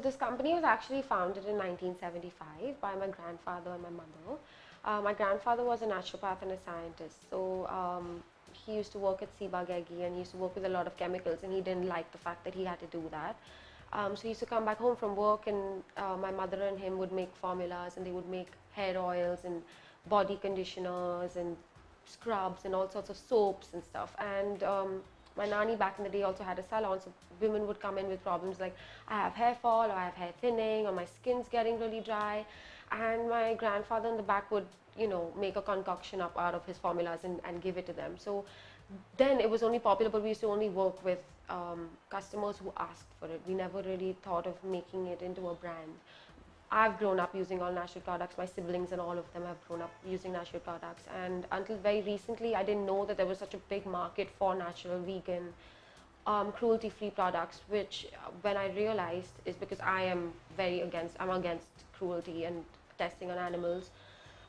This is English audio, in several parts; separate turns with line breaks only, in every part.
this company was actually founded in 1975 by my grandfather and my mother. My grandfather was a naturopath and a scientist, so he used to work at Ciba-Geigy and he used to work with a lot of chemicals, and he didn't like the fact that he had to do that. So he used to come back home from work, and my mother and him would make formulas, and they would make hair oils and body conditioners and scrubs and all sorts of soaps and stuff. And my nanny back in the day also had a salon, so women would come in with problems like, I have hair fall, or I have hair thinning, or my skin's getting really dry, and my grandfather in the back would, you know, make a concoction up out of his formulas and give it to them. So then it was only popular, but we used to only work with customers who asked for it. We never really thought of making it into a brand. I've grown up using all natural products. My siblings and all of them have grown up using natural products, and until very recently I didn't know that there was such a big market for natural, vegan, cruelty-free products, which when I realized is because I'm against cruelty and testing on animals.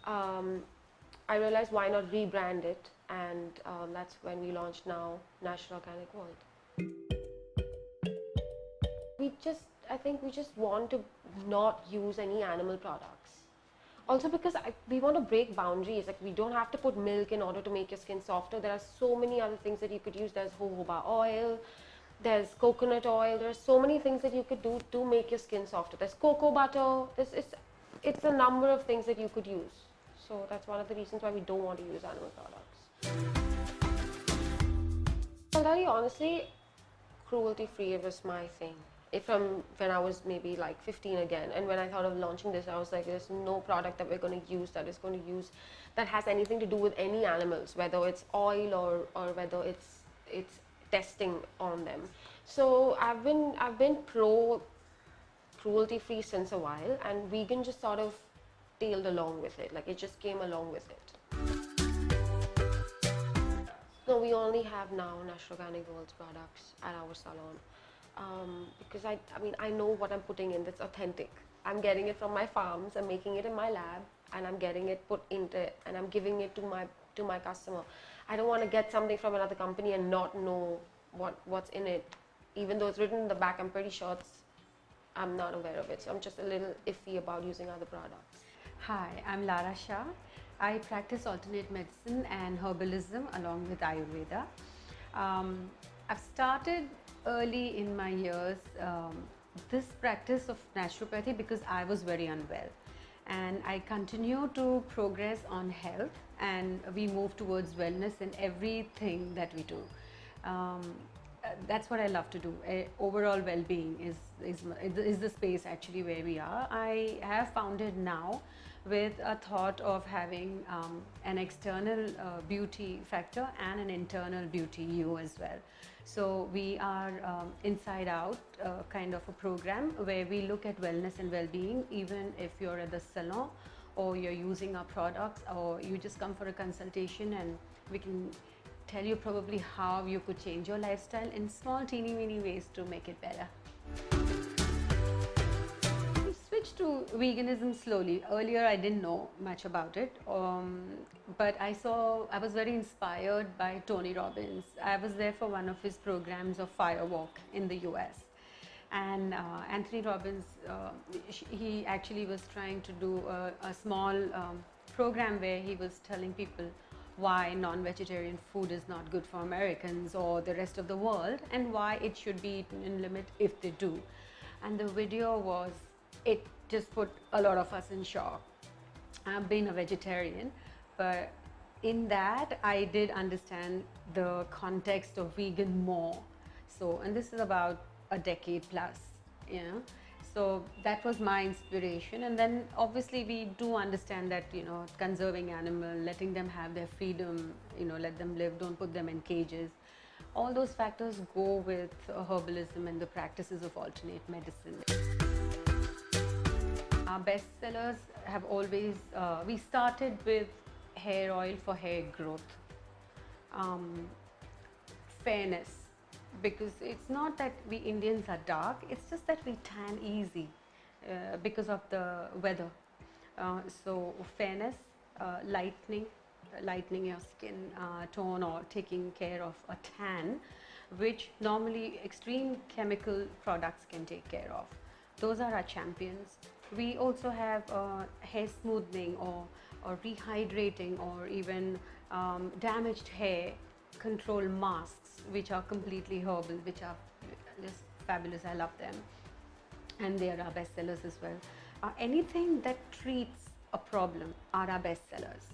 I realized why not rebrand it, and that's when we launched Now Natural Organic World. I think we just want to not use any animal products. Also because we want to break boundaries, like we don't have to put milk in order to make your skin softer. There are so many other things that you could use. There's jojoba oil, there's coconut oil, there's so many things that you could do to make your skin softer. There's cocoa butter, it's a number of things that you could use. So that's one of the reasons why we don't want to use animal products. I'll tell you honestly, cruelty-free was my thing. From when I was maybe like 15 again, and when I thought of launching this, I was like, there's no product that we're going to use that has anything to do with any animals, whether it's oil or whether it's testing on them. So I've been pro cruelty-free since a while, and vegan just sort of tailed along with it, like it just came along with it. No, we only have Now Natural Organic World's products at our salon. Because I know what I'm putting in that's authentic. I'm getting it from my farms, I'm making it in my lab, and I'm getting it put into it, and I'm giving it to my customer. I don't want to get something from another company and not know what's in it. Even though it's written in the back, I'm pretty sure I'm not aware of it. So I'm just a little iffy about using other products.
Hi, I'm Lara Shah. I practice alternate medicine and herbalism along with Ayurveda. I've started early in my years this practice of naturopathy because I was very unwell, and I continue to progress on health, and we move towards wellness in everything that we do. That's what I love to do. Overall well-being is the space actually where we are. I have founded Now with a thought of having an external beauty factor and an internal beauty you as well. So we are inside out kind of a program where we look at wellness and well-being, even if you're at the salon or you're using our products, or you just come for a consultation, and we can tell you probably how you could change your lifestyle in small teeny weeny ways to make it better. We switched to veganism slowly. Earlier I didn't know much about it, but I was very inspired by Tony Robbins. I was there for one of his programs of Fire Walk in the US, and Anthony Robbins, he actually was trying to do a small program where he was telling people why non-vegetarian food is not good for Americans or the rest of the world, and why it should be eaten in limit if they do. And the video it just put a lot of us in shock. I've been a vegetarian, but in that I did understand the context of vegan more. So, and this is about a decade plus, you know. So that was my inspiration, and then obviously we do understand that, you know, conserving animal, letting them have their freedom, you know, let them live, don't put them in cages. All those factors go with herbalism and the practices of alternate medicine. Our bestsellers have always, we started with hair oil for hair growth, fairness. Because it's not that we Indians are dark, it's just that we tan easy because of the weather. So fairness, lightening your skin tone, or taking care of a tan, which normally extreme chemical products can take care of. Those are our champions. We also have hair smoothing or rehydrating or even damaged hair control masks, which are completely herbal, which are just fabulous. I love them, and they are our bestsellers as well. Anything that treats a problem are our bestsellers.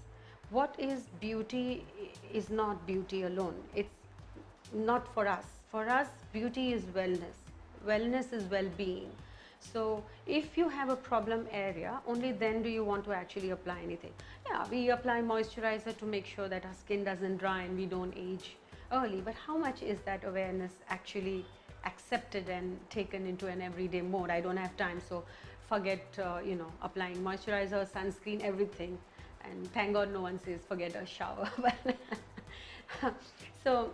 What is beauty is not beauty alone. It's not for us. For us, beauty is wellness. Wellness is well-being. So if you have a problem area, only then do you want to actually apply anything. Yeah, we apply moisturizer to make sure that our skin doesn't dry and we don't age early, but how much is that awareness actually accepted and taken into an everyday mode? I don't have time, so forget applying moisturizer, sunscreen, everything, and thank God no one says forget a shower. So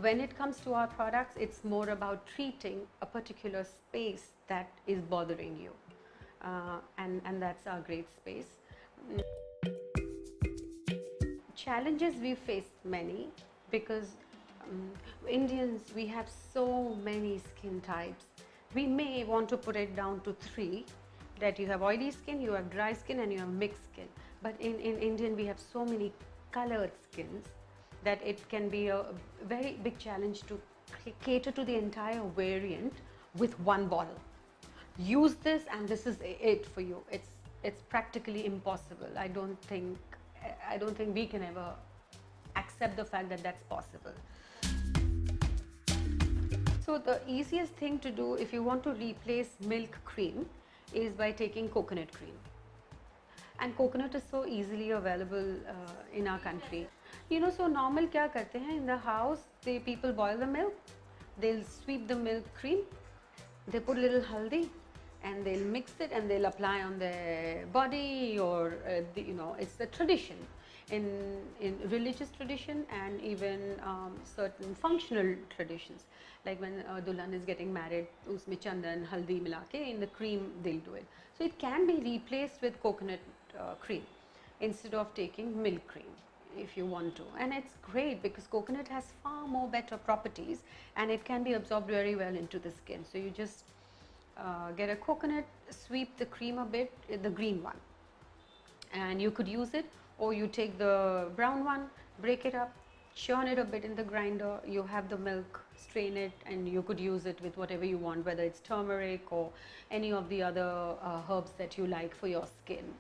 when it comes to our products, it's more about treating a particular space that is bothering you, and that's our great space. Challenges we face many, because Indians, we have so many skin types. We may want to put it down to 3, that you have oily skin, you have dry skin, and you have mixed skin. But in Indian, we have so many colored skins that it can be a very big challenge to cater to the entire variant with one bottle. Use this and this is it for you. It's practically impossible. I don't think we can ever accept the fact that that's possible. So the easiest thing to do if you want to replace milk cream is by taking coconut cream. And coconut is so easily available in our country. So normal kya karte hain in the house, people boil the milk, they'll sweep the milk cream, they put a little haldi and they'll mix it and they'll apply on their body, or it's the tradition in religious tradition and even certain functional traditions, like when dulhan is getting married, usme chandan haldi milake in the cream they'll do it. So it can be replaced with coconut cream instead of taking milk cream if you want to, and it's great because coconut has far more better properties and it can be absorbed very well into the skin. So you just get a coconut, sweep the cream a bit, the green one, and you could use it, or you take the brown one, break it up, churn it a bit in the grinder, you have the milk, strain it, and you could use it with whatever you want, whether it's turmeric or any of the other herbs that you like for your skin.